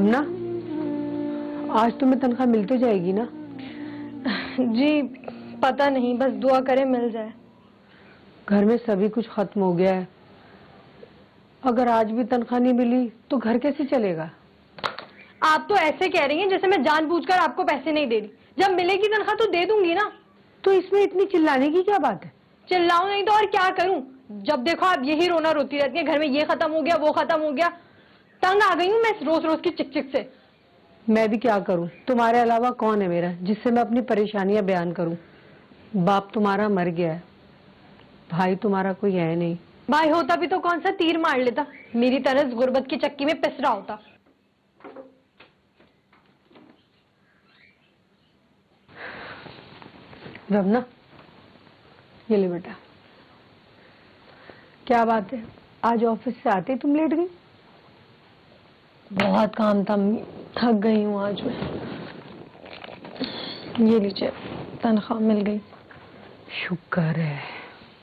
रमना, आज तुम्हें तनख्वाह मिल तो जाएगी ना? जी पता नहीं, बस दुआ करें मिल जाए। घर में सभी कुछ खत्म हो गया है। अगर आज भी तनख्वाह नहीं मिली तो घर कैसे चलेगा? आप तो ऐसे कह रही हैं जैसे मैं जानबूझकर आपको पैसे नहीं दे रही। जब मिलेगी तनख्वाह तो दे दूंगी ना। तो इसमें इतनी चिल्लाने की क्या बात है? चिल्लाऊं नहीं तो और क्या करूं? जब देखो आप यही रोना रोती रहती हैं, घर में ये खत्म हो गया वो खत्म हो गया। तंग आ गई हूं मैं रोज रोज की चिक से। मैं भी क्या करूं? तुम्हारे अलावा कौन है मेरा जिससे मैं अपनी परेशानियां बयान करूं? बाप तुम्हारा मर गया है, भाई तुम्हारा कोई है नहीं। भाई होता भी तो कौन सा तीर मार लेता, मेरी तरह गुर्बत की चक्की में पिस रहा होता। रमना, ये ले बेटा। क्या बात है, आज ऑफिस से आते ही तुम लेट गई? बहुत काम था अम्मी, थक गई हूँ आज मैं। ये लीजिए तनख्वाह मिल गई। शुक्र है।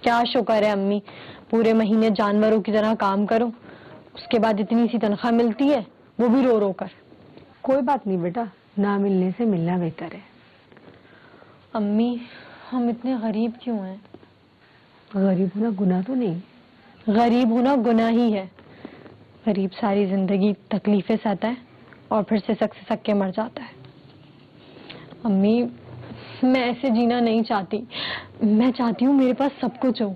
क्या शुक्र है अम्मी, पूरे महीने जानवरों की तरह काम करो, उसके बाद इतनी सी तनख्वाह मिलती है, वो भी रो रो कर। कोई बात नहीं बेटा, ना मिलने से मिलना बेहतर है। अम्मी हम इतने गरीब क्यों हैं? गरीब होना गुनाह तो नहीं। गरीब होना गुनाह ही है। गरीब सारी जिंदगी तकलीफें सहता है और फिर से सक के मर जाता है। अम्मी मैं ऐसे जीना नहीं चाहती, मैं चाहती हूँ मेरे पास सब कुछ हो।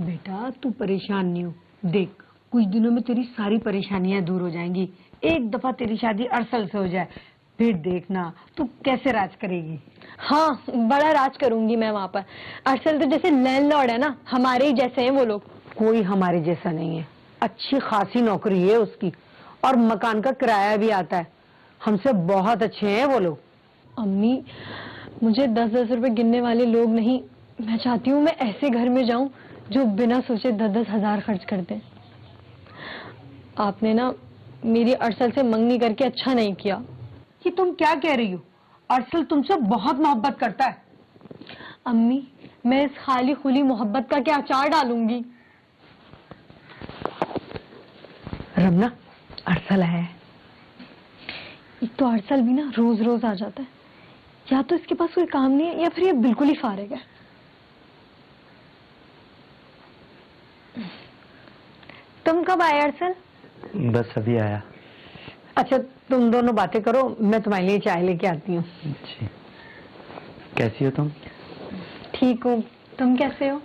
बेटा तू परेशान नहीं हो, देख कुछ दिनों में तेरी सारी परेशानियां दूर हो जाएंगी। एक दफा तेरी शादी अरसल से हो जाए, फिर देखना तू कैसे राज करेगी। हाँ बड़ा राज करूंगी मैं वहां पर। अरसल तो जैसे लैंडलॉर्ड है ना, हमारे ही जैसे हैं वो लोग। कोई हमारे जैसा नहीं है, अच्छी खासी नौकरी है उसकी और मकान का किराया भी आता है। हमसे बहुत अच्छे हैं वो लोग। अम्मी मुझे 10-10 रुपए गिनने वाले लोग नहीं, मैं चाहती हूँ मैं ऐसे घर में जाऊं जो बिना सोचे 10-10 हजार खर्च कर दे। आपने ना मेरी अरसल से मंगनी करके अच्छा नहीं किया। कि तुम क्या कह रही हो? अरसल तुमसे बहुत मोहब्बत करता है। अम्मी मैं इस खाली खुली मोहब्बत का क्या अचार डालूंगी? रमना, अरसल है। एक तो अरसल भी ना रोज रोज आ जाता है, या तो इसके पास कोई काम नहीं है या फिर ये बिल्कुल ही फारिग है। तुम कब आए अरसल? बस अभी आया। अच्छा तुम दोनों बातें करो, मैं तुम्हारे लिए चाय लेके आती हूँ। जी, कैसी हो तुम? ठीक हूँ, तुम कैसे हो?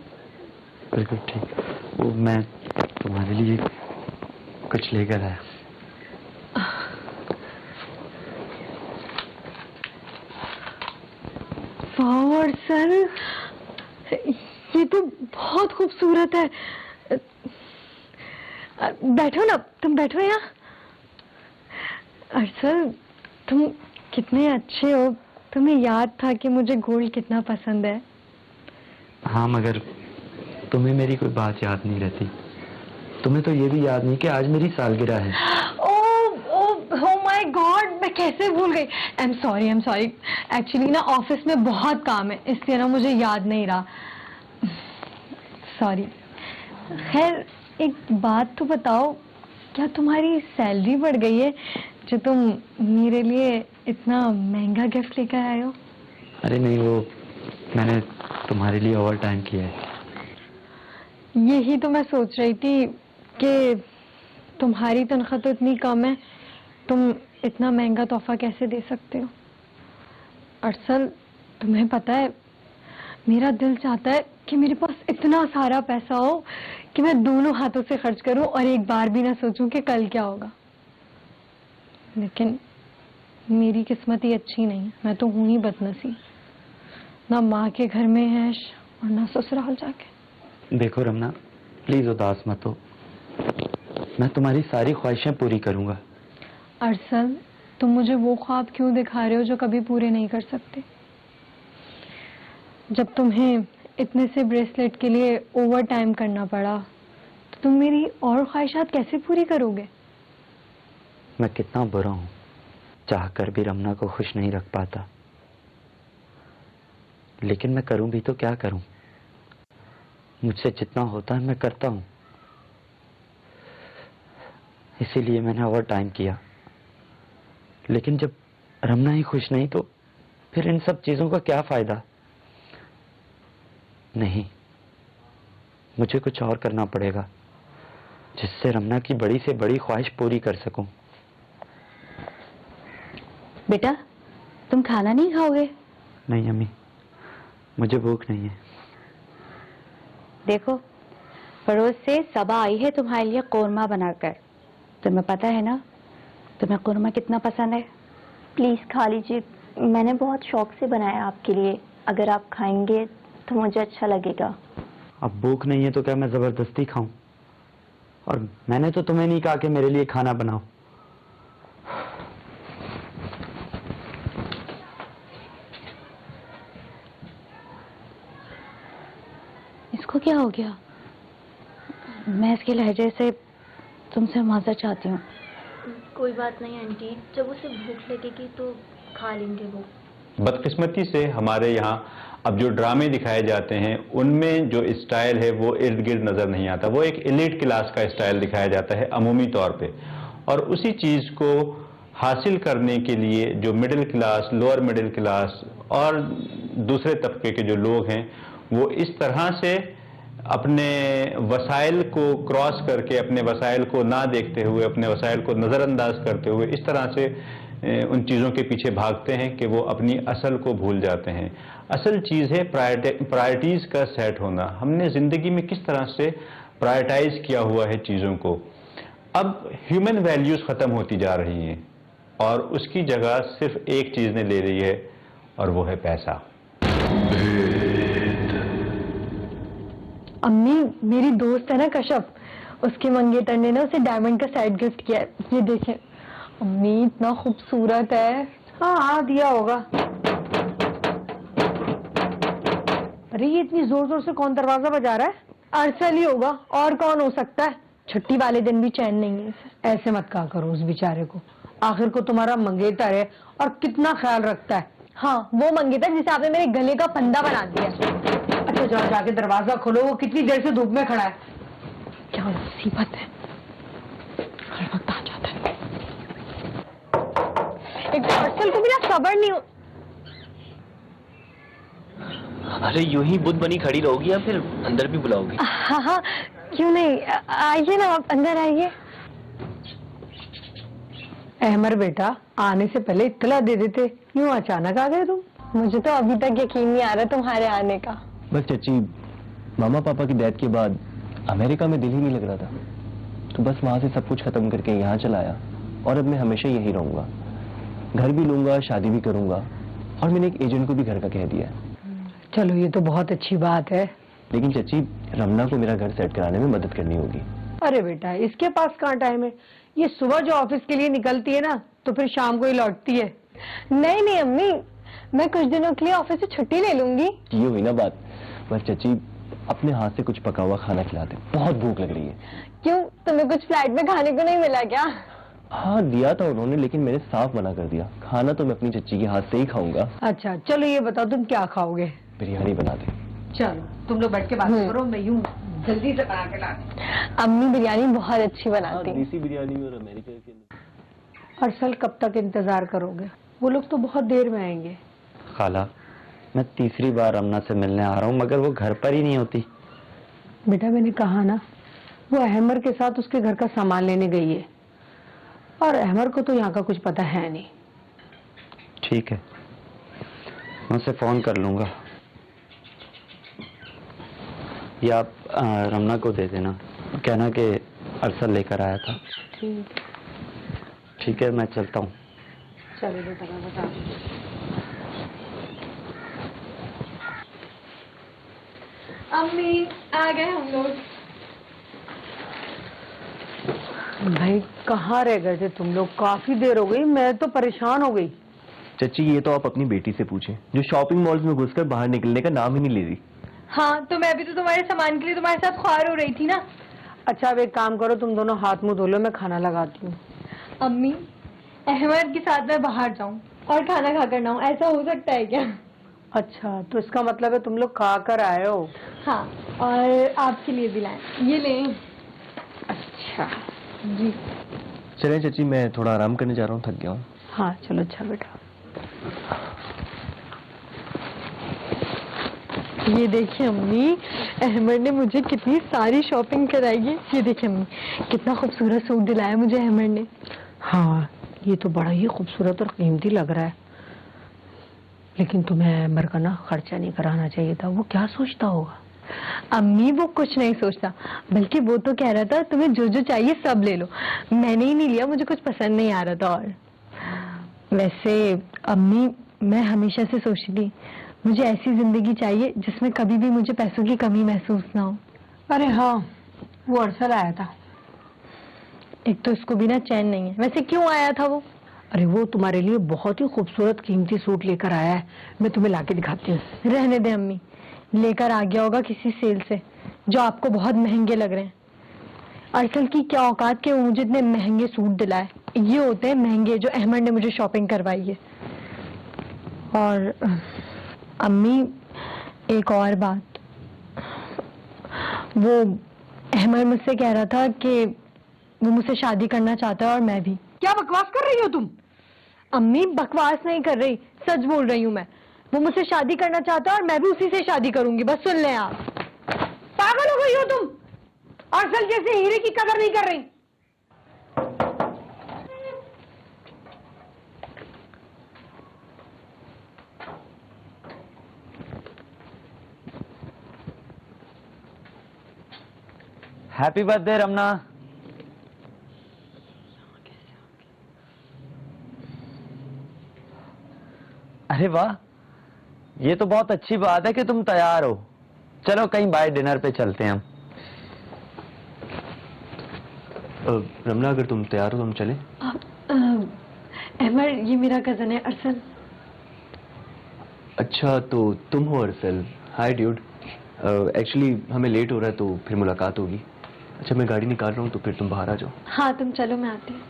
बिल्कुल ठीक। वो मैं तुम्हारे लिए कुछ लेकर आया। वाह अरसल, ये तो बहुत खूबसूरत है। बैठो ना, तुम बैठो यहाँ। अरसल तुम कितने अच्छे हो, तुम्हें याद था कि मुझे गोल्ड कितना पसंद है। हाँ मगर तुम्हें मेरी कोई बात याद नहीं रहती। तुम्हें तो ये भी याद नहीं कि आज मेरी सालगिरह है। ओह माय गॉड, मैं कैसे भूल गई। I am sorry. एक्चुअली ना ऑफिस में बहुत काम है, इसलिए ना मुझे याद नहीं रहा। सॉरी। खैर एक बात तो बताओ, क्या तुम्हारी सैलरी बढ़ गई है जो तुम मेरे लिए इतना महंगा गिफ्ट लेकर आए हो? अरे नहीं, वो मैंने तुम्हारे लिए ओवर टाइम किया है। यही तो मैं सोच रही थी कि तुम्हारी तनख्वाह तो इतनी कम है, तुम इतना महंगा तोहफा कैसे दे सकते हो? अरसल तुम्हें पता है, मेरा दिल चाहता है कि मेरे पास इतना सारा पैसा हो कि मैं दोनों हाथों से खर्च करूं और एक बार भी ना सोचूं कि कल क्या होगा। लेकिन मेरी किस्मत ही अच्छी नहीं, मैं तो हूं ही बदनसीब, ना माँ के घर में ऐश और ना ससुराल जाके। देखो रमना, प्लीज उदास मत हो, मैं तुम्हारी सारी ख्वाहिशें पूरी करूंगा। अरसल तुम मुझे वो ख्वाब क्यों दिखा रहे हो जो कभी पूरे नहीं कर सकते? जब तुम्हें इतने से ब्रेसलेट के लिए ओवर टाइम करना पड़ा तो तुम मेरी और ख्वाहिशात कैसे पूरी करोगे? मैं कितना बुरा हूं, चाहकर भी रमना को खुश नहीं रख पाता। लेकिन मैं करूं भी तो क्या करूं, मुझसे जितना होता है मैं करता हूं। इसीलिए मैंने ओवर टाइम किया लेकिन जब रमना ही खुश नहीं तो फिर इन सब चीजों का क्या फायदा? नहीं, मुझे कुछ और करना पड़ेगा जिससे रमना की बड़ी से बड़ी ख्वाहिश पूरी कर सकूं। बेटा, तुम खाना नहीं खाओगे? नहीं अम्मी, मुझे भूख नहीं है। देखो, पड़ोस से सबा आई है तुम्हारे लिए कोरमा बनाकर। तुम्हें पता है ना तुम्हें कोरमा कितना पसंद है। प्लीज़ खा लीजिए, मैंने बहुत शौक से बनाया आपके लिए। अगर आप खाएंगे तो मुझे अच्छा लगेगा। अब भूख नहीं है तो क्या मैं जबरदस्ती खाऊं? और मैंने तो तुम्हें नहीं कहा कि मेरे लिए खाना बनाओ। इसको क्या हो गया? मैं इसके लहजे से तुमसे माजरत चाहती हूँ। कोई बात नहीं आंटी, जब उसे भूख लगेगी तो खा लेंगे वो। बदकिस्मती से हमारे यहाँ अब जो ड्रामे दिखाए जाते हैं उनमें जो स्टाइल है वो इर्द गिर्द नज़र नहीं आता। वो एक एलीट क्लास का स्टाइल दिखाया जाता है अमूमी तौर पे, और उसी चीज़ को हासिल करने के लिए जो middle class, lower middle class और दूसरे तबके के जो लोग हैं वो इस तरह से अपने वसाइल को क्रॉस करके, अपने वसाइल को ना देखते हुए, अपने वसाइल को नज़रअंदाज करते हुए इस तरह से उन चीज़ों के पीछे भागते हैं कि वो अपनी असल को भूल जाते हैं। असल चीज़ है प्रायोरिटीज़ का सेट होना। हमने ज़िंदगी में किस तरह से प्रायोरिटाइज किया हुआ है चीज़ों को। अब ह्यूमन वैल्यूज़ ख़त्म होती जा रही हैं और उसकी जगह सिर्फ एक चीज़ ने ले रही है और वो है पैसा। अम्मी, मेरी दोस्त है ना कश्यप, उसके मंगेतर ने ना उसे डायमंड का सेट गिफ्ट किया है। ये देखें अम्मी, इतना खूबसूरत है। हाँ हाँ, दिया होगा। अरे ये इतनी जोर जोर से कौन दरवाजा बजा रहा है? अरसल ही होगा, और कौन हो सकता है। छुट्टी वाले दिन भी चैन नहीं है इसे। ऐसे मत कहा करो उस बेचारे को, आखिर को तुम्हारा मंगेतर है और कितना ख्याल रखता है। हाँ, वो मंगेतर जिसे आपने मेरे गले का फंदा बना दिया। अच्छा जाओ, जाके दरवाजा खोलो, वो कितनी देर से धूप में खड़ा है। क्या मुसीबत है, हर वक्त आ जाता है। एक तो अरसल को भी ना सब्र नहीं हो। अरे यूं ही बुद्ध बनी खड़ी रहोगी या फिर अंदर भी बुलाओगी? हाँ हाँ, क्यों नहीं, आइए ना आप अंदर आइए। अहमर बेटा, आने से पहले इत्तला दे देते, यूं अचानक आ गए तुम। मुझे तो अभी तक यकीन नहीं आ रहा तुम्हारे आने का। बस चची, मामा पापा की डेथ के बाद अमेरिका में दिल ही नहीं लग रहा था, तो बस वहां से सब कुछ खत्म करके यहाँ चला आया और अब मैं हमेशा यही रहूंगा। घर भी लूंगा, शादी भी करूंगा, और मैंने एक एजेंट को भी घर का कह दिया है। चलो ये तो बहुत अच्छी बात है। लेकिन चची, रमना को मेरा घर सेट कराने में मदद करनी होगी। अरे बेटा, इसके पास कहाँ टाइम है? ये सुबह जो ऑफिस के लिए निकलती है ना, तो फिर शाम को ही लौटती है। नहीं नहीं अम्मी, मैं कुछ दिनों के लिए ऑफिस से छुट्टी ले लूंगी। ये हुई ना बात। बस चची, अपने हाथ से कुछ पका हुआ खाना खिलाते, बहुत भूख लग रही है। क्यों, तुम्हें कुछ फ्लाइट में खाने को नहीं मिला क्या? हाँ दिया था उन्होंने, लेकिन मैंने साफ मना कर दिया। खाना तो मैं अपनी चच्ची के हाथ से ही खाऊंगा। अच्छा चलो ये बताओ तुम क्या खाओगे? बिरयानी बना दे। चलो तुम लोग बैठ के बात करो, मैं यूं जल्दी से बना के ला। अम्मी बिरयानी बहुत अच्छी बनाती है। देसी बिरयानी और अमेरिका के। अरसल कब तक इंतजार करोगे? वो लोग तो बहुत देर में आएंगे। खाला, मैं तीसरी बार रमना से मिलने आ रहा हूँ मगर वो घर पर ही नहीं होती। बेटा मैंने कहा ना, वो अहमर के साथ उसके घर का सामान लेने गई है, और अहमर को तो यहाँ का कुछ पता है नहीं। ठीक है, मैं उसे फोन कर लूंगा। या आप रमना को दे देना, कहना कि अरसल लेकर आया था। ठीक है, मैं चलता हूँ। चलो बेटा, मैं बता अम्मी आ गए हम लोग। भाई कहाँ रह गए थे तुम लोग? काफी देर हो गई, मैं तो परेशान हो गई। चच्ची, ये तो आप अपनी बेटी से पूछें, जो शॉपिंग मॉल्स में घुसकर बाहर निकलने का नाम ही नहीं ले रही। हाँ, तो मैं भी तो तुम्हारे सामान के लिए तुम्हारे साथ ख्वार हो रही थी ना। अच्छा अब एक काम करो, तुम दोनों हाथ मुंह धो लो, मैं खाना लगाती हूँ। अम्मी, अहमद के साथ मैं बाहर जाऊं और खाना खाकर ना आऊं, ऐसा हो सकता है क्या? अच्छा तो इसका मतलब है तुम लोग खा कर आए हो? हाँ, और आपके लिए भी लाए, ये लें। अच्छा जी। चलें चच्ची, मैं थोड़ा आराम करने जा रहा हूँ, थक गया हूँ। हाँ चलो अच्छा बेटा। ये देखिए अम्मी, अहमद ने मुझे कितनी सारी शॉपिंग कराई है। ये देखिए अम्मी, कितना खूबसूरत सूट दिलाया मुझे अहमद ने। हाँ ये तो बड़ा ही खूबसूरत और कीमती लग रहा है, लेकिन तुम्हें अमर का ना खर्चा नहीं कराना चाहिए था। वो क्या सोचता होगा? अम्मी वो कुछ नहीं सोचता, बल्कि वो तो कह रहा था तुम्हें जो जो चाहिए सब ले लो। मैंने ही नहीं लिया, मुझे कुछ पसंद नहीं आ रहा था। और वैसे अम्मी, मैं हमेशा से सोचती थी मुझे ऐसी जिंदगी चाहिए जिसमें कभी भी मुझे पैसों की कमी महसूस ना हो। अरे हाँ, वो अरसल आया था। एक तो इसको भी ना चैन नहीं है। वैसे क्यों आया था वो? अरे वो तुम्हारे लिए बहुत ही खूबसूरत कीमती सूट लेकर आया है, मैं तुम्हें लाके दिखाती हूँ। रहने दे अम्मी, लेकर आ गया होगा किसी सेल से जो आपको बहुत महंगे लग रहे हैं। अरसल की क्या औकात के वो मुझे इतने महंगे सूट दिलाए। ये होते हैं महंगे जो अहमद ने मुझे शॉपिंग करवाई है। और अम्मी एक और बात, वो अहमद मुझसे कह रहा था कि वो मुझसे शादी करना चाहता है और मैं भी। क्या बकवास कर रही हो तुम? अम्मी बकवास नहीं कर रही, सच बोल रही हूँ मैं। वो मुझसे शादी करना चाहता है और मैं भी उसी से शादी करूंगी। बस सुन लें आप। पागल हो गई हो तुम? अरसल जैसे हीरे की कदर नहीं कर रही। Happy birthday Ramana. अरे वाह, ये तो बहुत अच्छी बात है कि तुम तैयार हो। चलो कहीं बाय डिनर पे चलते हैं हम। रमना, अगर तुम तैयार हो तो हम चलें। अहमद, ये मेरा कजन है अरसल। अच्छा, तो तुम हो अरसल। हाय ड्यूड। एक्चुअली हमें लेट हो रहा है तो फिर मुलाकात होगी। अच्छा, मैं गाड़ी निकाल रहा हूँ तो फिर तुम बाहर आ जाओ। हाँ तुम चलो, मैं आती हूँ।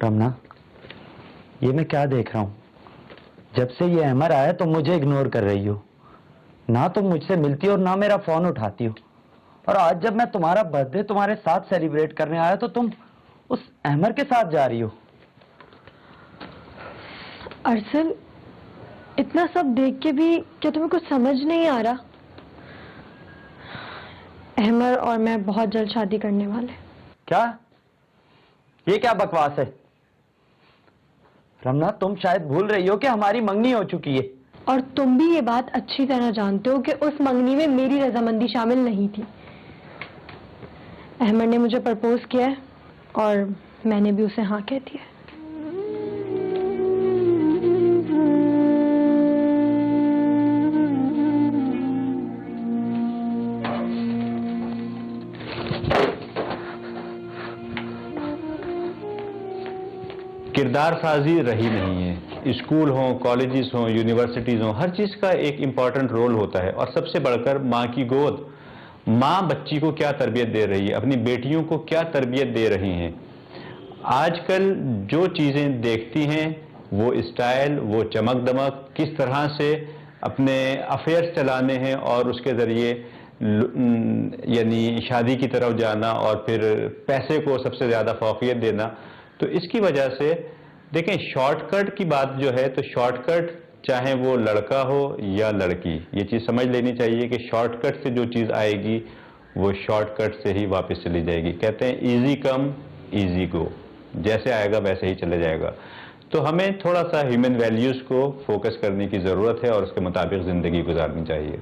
रमना, ये मैं क्या देख रहा हूँ? जब से ये अमर आया तो मुझे इग्नोर कर रही हो। ना तुम मुझसे मिलती हो और ना मेरा फोन उठाती हो। और आज जब मैं तुम्हारा बर्थडे तुम्हारे साथ सेलिब्रेट करने आया तो तुम उस अमर के साथ जा रही हो। अरसल, इतना सब देख के भी क्या तुम्हें कुछ समझ नहीं आ रहा? अहमद और मैं बहुत जल्द शादी करने वाले। क्या? ये क्या बकवास है? रमना, तुम शायद भूल रही हो कि हमारी मंगनी हो चुकी है। और तुम भी ये बात अच्छी तरह जानते हो कि उस मंगनी में मेरी रजामंदी शामिल नहीं थी। अहमद ने मुझे प्रपोज किया है और मैंने भी उसे हाँ कह दिया। किरदार साजी रही नहीं है। स्कूल हों, कॉलेजेस हों, यूनिवर्सिटीज़ हों, हर चीज़ का एक इम्पॉर्टेंट रोल होता है। और सबसे बढ़कर माँ की गोद। माँ बच्ची को क्या तरबियत दे रही है, अपनी बेटियों को क्या तरबियत दे रही हैं। आजकल जो चीज़ें देखती हैं, वो स्टाइल, वो चमक दमक, किस तरह से अपने अफेयर्स चलाने हैं और उसके ज़रिए यानी शादी की तरफ जाना और फिर पैसे को सबसे ज़्यादा फौकियत देना। तो इसकी वजह से देखें, शॉर्टकट की बात जो है, तो शॉर्टकट चाहे वो लड़का हो या लड़की, ये चीज़ समझ लेनी चाहिए कि शॉर्टकट से जो चीज़ आएगी वो शॉर्टकट से ही वापस चली जाएगी। कहते हैं इजी कम इजी गो, जैसे आएगा वैसे ही चले जाएगा। तो हमें थोड़ा सा ह्यूमन वैल्यूज़ को फोकस करने की ज़रूरत है और उसके मुताबिक ज़िंदगी गुजारनी चाहिए।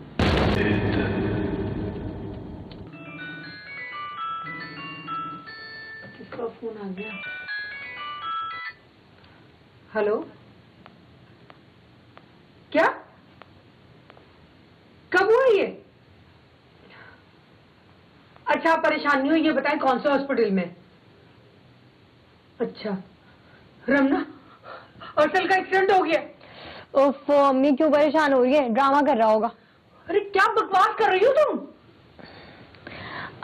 किसका फोन आ गया? हेलो, क्या? कब हुआ ये? अच्छा, परेशानी हुई, ये बताएं कौन से हॉस्पिटल में? अच्छा, रमना, अरसल का एक्सीडेंट हो गया। उफ, अम्मी क्यों परेशान हो रही है? ड्रामा कर रहा होगा। अरे क्या बकवास कर रही हो तुम?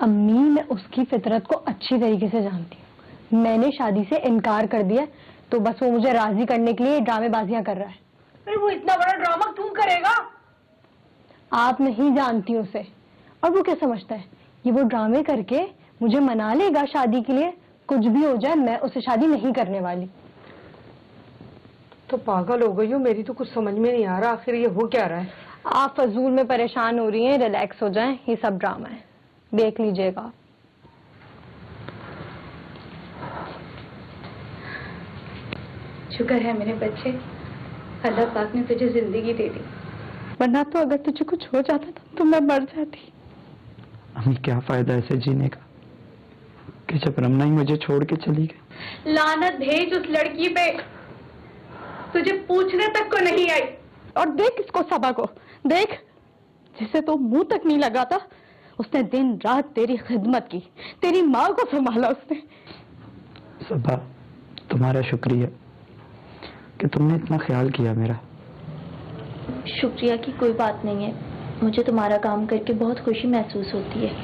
अम्मी, मैं उसकी फितरत को अच्छी तरीके से जानती हूँ। मैंने शादी से इनकार कर दिया, तो बस वो मुझे राजी करने के लिए ड्रामेबाजियां कर रहा है। अरे वो इतना बड़ा ड्रामा क्यों करेगा? आप नहीं जानती उसे, और वो क्या समझता है, ये वो ड्रामे करके मुझे मना लेगा शादी के लिए। कुछ भी हो जाए मैं उससे शादी नहीं करने वाली। तो पागल हो गई हो, मेरी तो कुछ समझ में नहीं आ रहा आखिर ये हो क्या रहा है। आप फजूल में परेशान हो रही हैं, रिलैक्स हो जाएं, ये सब ड्रामा है, देख लीजिएगा। शुक्र है मेरे बच्चे, अल्लाह पाक ने तुझे जिंदगी दे दी, वरना तो अगर तुझे कुछ हो जाता तो मैं मर जाती। अम्मी क्या फायदा ऐसे जीने का कि जब रमना ही मुझे छोड़ के चली गई। लानत भेज उस लड़की पे, तुझे पूछने तक को नहीं आई। और देख इसको, सबा को देख, जिसे तो मुंह तक नहीं लगाता, उसने दिन रात तेरी खिदमत की, तेरी माँ को संभाला उसने। सबा, तुम्हारा शुक्रिया कि तुमने इतना ख्याल किया मेरा। शुक्रिया की कोई बात नहीं है, मुझे तुम्हारा काम करके बहुत खुशी महसूस होती है।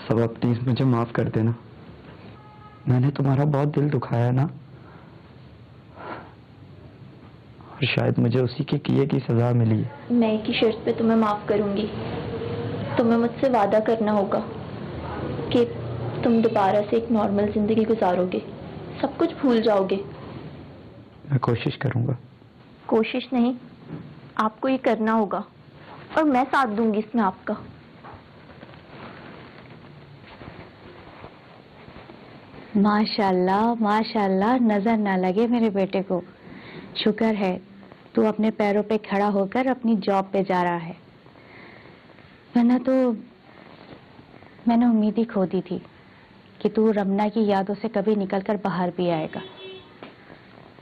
सबा प्लीज मुझे माफ कर देना, मैंने तुम्हारा बहुत दिल दुखाया ना, और शायद मुझे उसी के किए की सजा मिली है। मैं एक ही शर्त पे तुम्हें माफ करूंगी, तुम्हें मुझसे वादा करना होगा कि तुम दोबारा से एक नॉर्मल जिंदगी गुजारोगे, सब कुछ भूल जाओगे। मैं कोशिश करूंगा। कोशिश नहीं, आपको ये करना होगा, और मैं साथ दूंगी इसमें आपका। माशाल्लाह माशाल्लाह, नजर ना लगे मेरे बेटे को। शुक्र है तू अपने पैरों पे खड़ा होकर अपनी जॉब पे जा रहा है, वरना तो मैंने उम्मीद ही खो दी थी कि तू रमना की यादों से कभी निकलकर बाहर भी आएगा।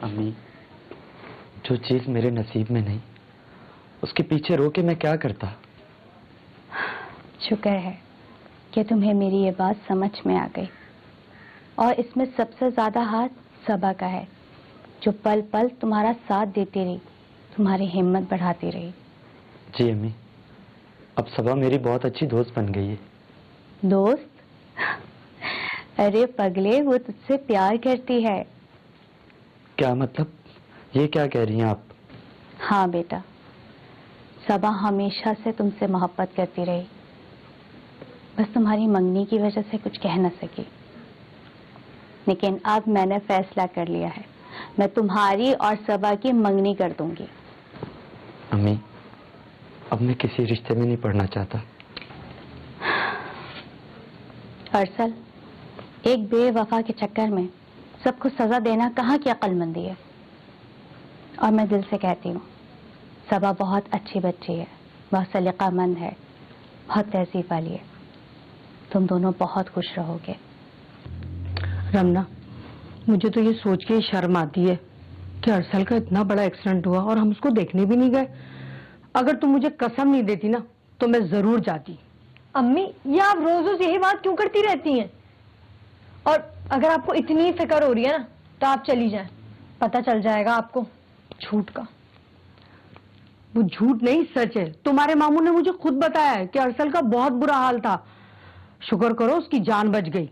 अम्मी, जो चीज मेरे नसीब में नहीं, उसके पीछे रो के मैं क्या करता। शुक्र है कि तुम्हें मेरी ये बात समझ में आ गई, और इसमें सबसे ज्यादा हाथ सबा का है, जो पल पल तुम्हारा साथ देती रही, तुम्हारी हिम्मत बढ़ाती रही। जी अम्मी, अब सबा मेरी बहुत अच्छी दोस्त बन गई है। दोस्त? अरे पगले, वो तुझसे प्यार करती है। क्या मतलब, ये क्या कह रही हैं आप? हाँ बेटा, सबा हमेशा से तुमसे मोहब्बत करती रही, बस तुम्हारी मंगनी की वजह से कुछ कह न सकी। लेकिन अब मैंने फैसला कर लिया है, मैं तुम्हारी और सबा की मंगनी कर दूंगी। अम्मी, अब मैं किसी रिश्ते में नहीं पड़ना चाहता। अरसल, एक बेवफा के चक्कर में सबको सजा देना कहाँ की अक्लमंदी है। और मैं दिल से कहती हूँ, सबा बहुत अच्छी बच्ची है, बहुत सलीकामंद है, बहुत तहजीब वाली है। तुम दोनों बहुत खुश रहोगे। रमना, मुझे तो ये सोच के शर्म आती है कि अरसल का इतना बड़ा एक्सीडेंट हुआ और हम उसको देखने भी नहीं गए। अगर तुम मुझे कसम नहीं देती ना तो मैं जरूर जाती। अम्मी, ये आप रोज रोज यही बात क्यों करती रहती हैं? और अगर आपको इतनी फिक्र हो रही है ना, तो आप चली जाएं, पता चल जाएगा आपको झूठ का। वो झूठ नहीं, सच है। तुम्हारे मामू ने मुझे खुद बताया है कि अरसल का बहुत बुरा हाल था। शुक्र करो उसकी जान बच गई।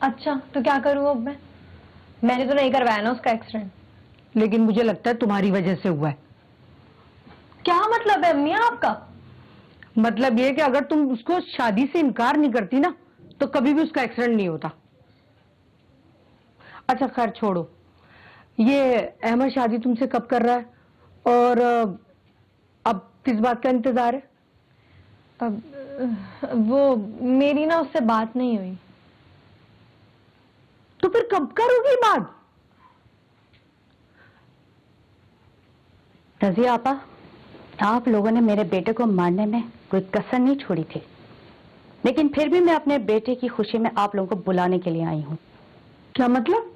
अच्छा, तो क्या करूं अब मैंने तो नहीं करवाया ना उसका एक्सीडेंट। लेकिन मुझे लगता है तुम्हारी वजह से हुआ है। क्या मतलब है अम्मी आपका? मतलब ये कि अगर तुम उसको शादी से इनकार नहीं करती ना तो कभी भी उसका एक्सीडेंट नहीं होता। अच्छा खैर छोड़ो, ये अहमद शादी तुमसे कब कर रहा है और अब किस बात का इंतजार है? अब वो मेरी ना उससे बात नहीं हुई। तो फिर कब करोगी बात? रजिया आपा, आप लोगों ने मेरे बेटे को मारने में कोई कसर नहीं छोड़ी थी, लेकिन फिर भी मैं अपने बेटे की खुशी में आप लोगों को बुलाने के लिए आई हूँ। क्या मतलब?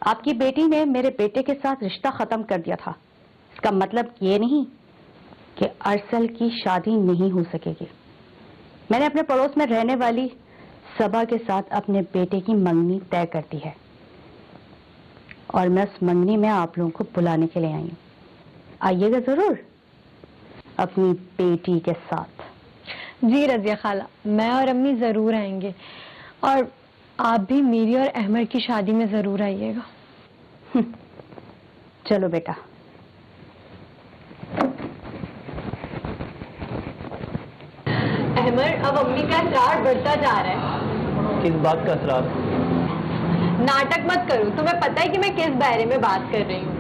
आपकी बेटी ने मेरे बेटे के साथ रिश्ता खत्म कर दिया था, इसका मतलब ये नहीं कि अरसल की शादी नहीं हो सकेगी। मैंने अपने पड़ोस में रहने वाली सबा के साथ अपने बेटे की मंगनी तय कर दी है, और मैं उस मंगनी में आप लोगों को बुलाने के लिए आई हूँ। आइएगा जरूर अपनी बेटी के साथ। जी रजिया खाला, मैं और अम्मी जरूर आएंगे, और आप भी मेरी और अहमद की शादी में जरूर आइएगा। चलो बेटा। अहमद, अब अम्मी का इसरार बढ़ता जा रहा है। किस बात का असरार? नाटक मत करो, तुम्हें पता है कि मैं किस बारे में बात कर रही हूँ।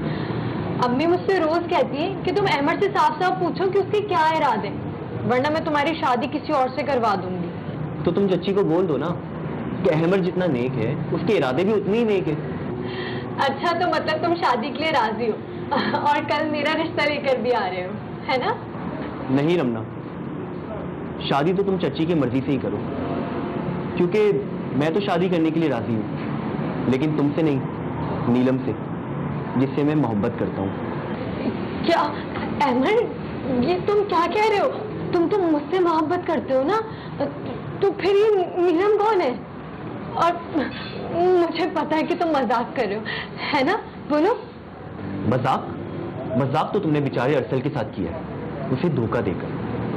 अम्मी मुझसे रोज कहती है कि तुम अहमद से साफ साफ पूछो कि उसके क्या इरादे, वरना मैं तुम्हारी शादी किसी और से करवा दूंगी। तो तुम चच्ची को बोल दो ना कि अहमद जितना नेक है उसके इरादे भी उतने ही नेक है। अच्छा, तो मतलब तुम शादी के लिए राजी हो और कल मेरा रिश्ता लेकर भी आ रहे हो, है ना? नहीं रमना, शादी तो तुम चच्ची की मर्जी से ही करो, क्योंकि मैं तो शादी करने के लिए राजी हूँ, लेकिन तुमसे नहीं, नीलम से, जिससे मैं मोहब्बत करता हूँ। क्या अहमद, ये तुम क्या कह रहे हो? तुम तो मुझसे मोहब्बत करते हो ना, तो फिर ये नीलम कौन है? और मुझे पता है कि तुम मजाक कर रहे हो, है ना? बोलो। मजाक? मजाक तो तुमने बेचारे अरसल के साथ किया है, उसे धोखा देकर।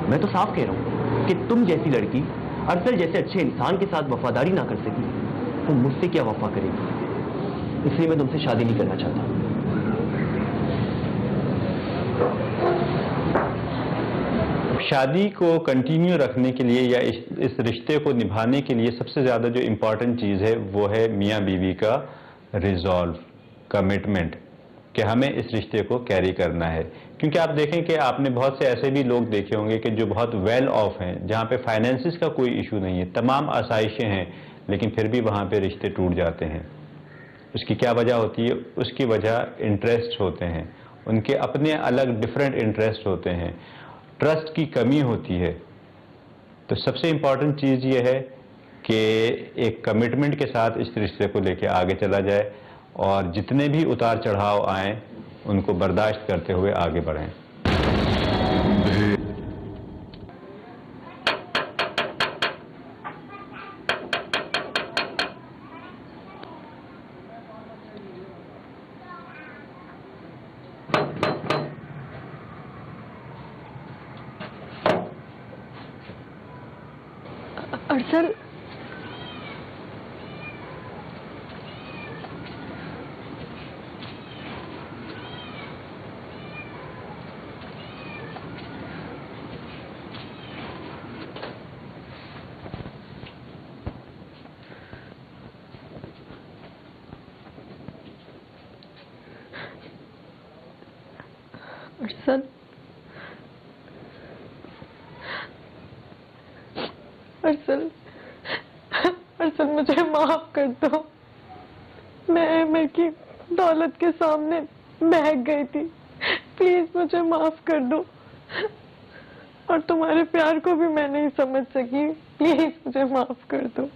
मैं तो साफ कह रहा हूँ कि तुम जैसी लड़की अरसल जैसे अच्छे इंसान के साथ वफादारी ना कर सकी, तो मुझसे क्या वफा करेगी? इसलिए मैं तुमसे शादी नहीं करना चाहता। शादी को कंटिन्यू रखने के लिए या इस रिश्ते को निभाने के लिए सबसे ज़्यादा जो इम्पॉर्टेंट चीज़ है वो है मियाँ बीवी का रिजॉल्व, कमिटमेंट, कि हमें इस रिश्ते को कैरी करना है। क्योंकि आप देखें कि आपने बहुत से ऐसे भी लोग देखे होंगे कि जो बहुत वेल ऑफ हैं, जहाँ पे फाइनेंसिस का कोई इशू नहीं है, तमाम आसाइशें हैं, लेकिन फिर भी वहाँ पे रिश्ते टूट जाते हैं। उसकी क्या वजह होती है? उसकी वजह इंटरेस्ट होते हैं, उनके अपने अलग डिफरेंट इंटरेस्ट होते हैं, ट्रस्ट की कमी होती है। तो सबसे इम्पॉर्टेंट चीज़ ये है कि एक कमिटमेंट के साथ इस रिश्ते को लेके आगे चला जाए और जितने भी उतार चढ़ाव आएँ उनको बर्दाश्त करते हुए आगे बढ़ें। अरसल, अरसल, अरसल, अरसल, मुझे माफ कर दो। मैं अहमद की दौलत के सामने बहक गई थी, प्लीज मुझे माफ कर दो। और तुम्हारे प्यार को भी मैं नहीं समझ सकी, प्लीज मुझे माफ कर दो।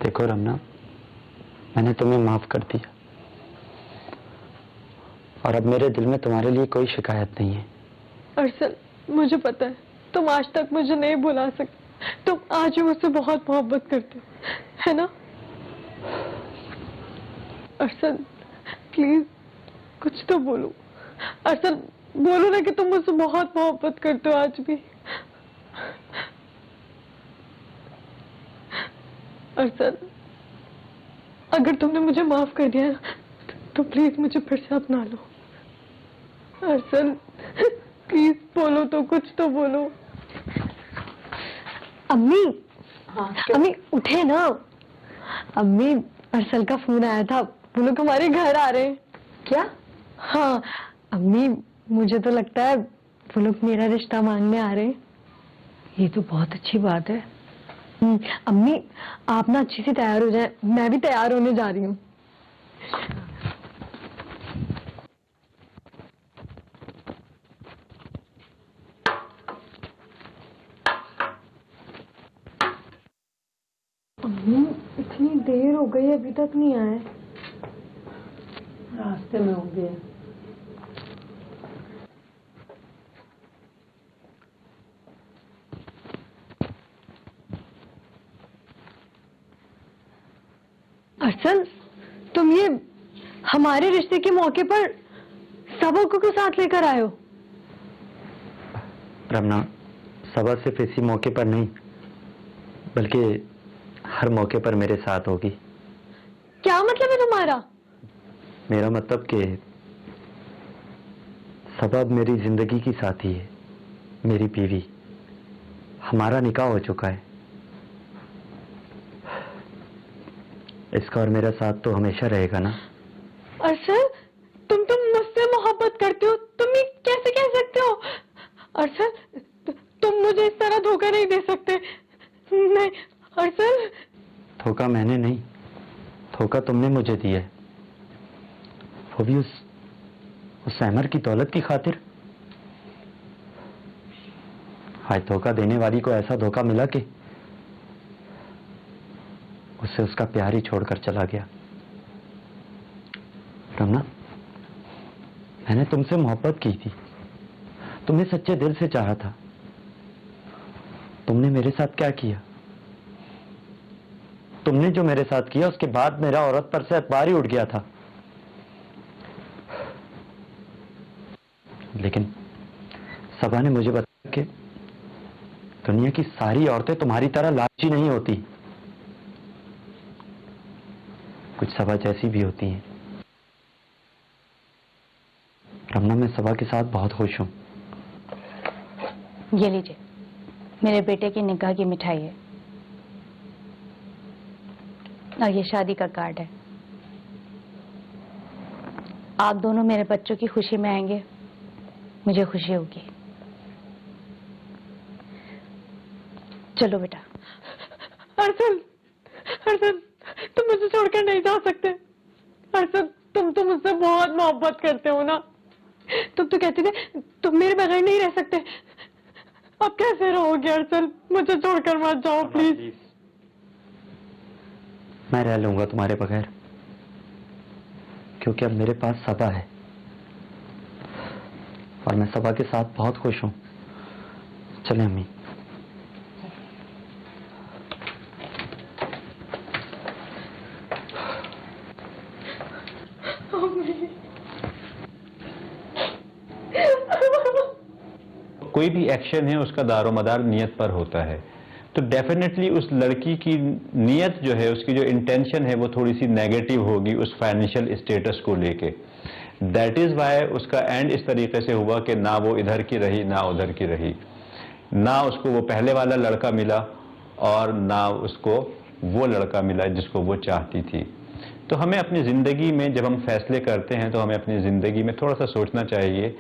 देखो रमना, मैंने तुम्हें माफ कर दिया और अब मेरे दिल में तुम्हारे लिए कोई शिकायत नहीं है। अरसल, मुझे पता है तुम आज तक मुझे नहीं भुला सकते, तुम आज भी मुझसे बहुत मोहब्बत करते हो, है ना? अरसल, प्लीज कुछ तो बोलो। अरसल, बोलो ना कि तुम मुझसे बहुत मोहब्बत करते हो आज भी। अरसल, अगर तुमने मुझे माफ कर दिया तो प्लीज मुझे फिर से अपना लो। अरसल, प्लीज बोलो तो, कुछ तो बोलो। अम्मी, अम्मी उठे ना। अम्मी, अरसल का फोन आया था, वो लोग हमारे घर आ रहे हैं। क्या? हाँ अम्मी, मुझे तो लगता है वो लोग मेरा रिश्ता मांगने आ रहे हैं। ये तो बहुत अच्छी बात है। अम्मी, आप ना अच्छी से तैयार हो जाए, मैं भी तैयार होने जा रही हूँ। अम्मी, इतनी देर हो गई अभी तक नहीं आए। रास्ते में होंगे। अरसल, तुम ये हमारे रिश्ते के मौके पर सबक को साथ लेकर आए हो? रमना, सबा सिर्फ इसी मौके पर नहीं बल्कि हर मौके पर मेरे साथ होगी। क्या मतलब है तुम्हारा? मेरा मतलब कि सबब मेरी जिंदगी की साथी है, मेरी बीवी। हमारा निकाह हो चुका है। इसका और मेरा साथ तो हमेशा रहेगा ना। अरसल, तुम मुझसे मोहब्बत करते हो, तुम ये कैसे कह सकते हो? अरसल, तुम मुझे इस तरह धोखा नहीं दे सकते। नहीं अरसल। धोखा मैंने नहीं, धोखा तुमने मुझे दिया है, वो भी उस अहमर की दौलत की खातिर। आज धोखा देने वाली को ऐसा धोखा मिला कि उससे उसका प्यार ही छोड़कर चला गया। रमना, मैंने तुमसे मोहब्बत की थी, तुम्हें सच्चे दिल से चाहा था। तुमने मेरे साथ क्या किया? तुमने जो मेरे साथ किया उसके बाद मेरा औरत पर से एतबार ही उठ गया था। लेकिन सबा ने मुझे बताया कि दुनिया की सारी औरतें तुम्हारी तरह लालची नहीं होती, कुछ सबा जैसी भी होती हैं। रमना, मैं सबा के साथ बहुत खुश हूं। ये लीजिए, मेरे बेटे की निकाह की मिठाई है और ये शादी का कार्ड है। आप दोनों मेरे बच्चों की खुशी में आएंगे, मुझे खुशी होगी। चलो बेटा। अरसल, अरसल, तुम मुझे छोड़कर नहीं जा सकते। अरसल, तुम तो मुझसे बहुत मोहब्बत करते हो ना। तुम तो कहते थे तुम मेरे बगैर नहीं रह सकते। अब कैसे रहोगे अरसल? मुझे छोड़कर मत जाओ प्लीज। मैं रह लूंगा तुम्हारे बगैर, क्योंकि अब मेरे पास सबा है और मैं सबा के साथ बहुत खुश हूं। चले अम्मी। कोई भी एक्शन है उसका दारोमदार नियत पर होता है, तो डेफिनेटली उस लड़की की नियत जो है, उसकी जो इंटेंशन है वो थोड़ी सी नेगेटिव होगी उस फाइनेंशियल स्टेटस को लेके। दैट इज वाई उसका एंड इस तरीके से हुआ कि ना वो इधर की रही ना उधर की रही, ना उसको वो पहले वाला लड़का मिला और ना उसको वो लड़का मिला जिसको वो चाहती थी। तो हमें अपनी ज़िंदगी में जब हम फैसले करते हैं तो हमें अपनी ज़िंदगी में थोड़ा सा सोचना चाहिए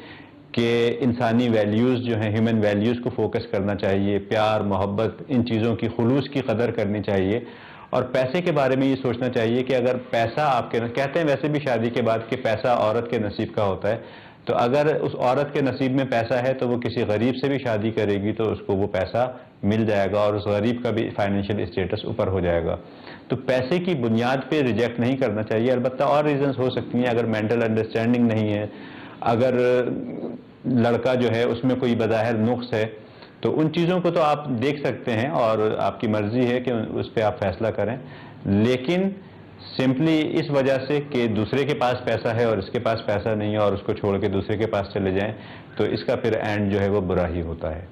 कि इंसानी वैल्यूज़ जो हैं, ह्यूमन वैल्यूज़ को फोकस करना चाहिए। प्यार, मोहब्बत, इन चीज़ों की खुलूस की कदर करनी चाहिए। और पैसे के बारे में ये सोचना चाहिए कि अगर पैसा आपके, कहते हैं वैसे भी शादी के बाद कि पैसा औरत के नसीब का होता है, तो अगर उस औरत के नसीब में पैसा है तो वो किसी गरीब से भी शादी करेगी तो उसको वो पैसा मिल जाएगा और उस गरीब का भी फाइनेंशियल स्टेटस ऊपर हो जाएगा। तो पैसे की बुनियाद पे रिजेक्ट नहीं करना चाहिए। अलबत्ता और रीजंस हो सकती हैं, अगर मेंटल अंडरस्टैंडिंग नहीं है, अगर लड़का जो है उसमें कोई बज़ाहिर नुक्स है, तो उन चीज़ों को तो आप देख सकते हैं और आपकी मर्जी है कि उस पर आप फैसला करें। लेकिन सिंपली इस वजह से कि दूसरे के पास पैसा है और इसके पास पैसा नहीं है और उसको छोड़ के दूसरे के पास चले जाएं, तो इसका फिर एंड जो है वो बुरा ही होता है।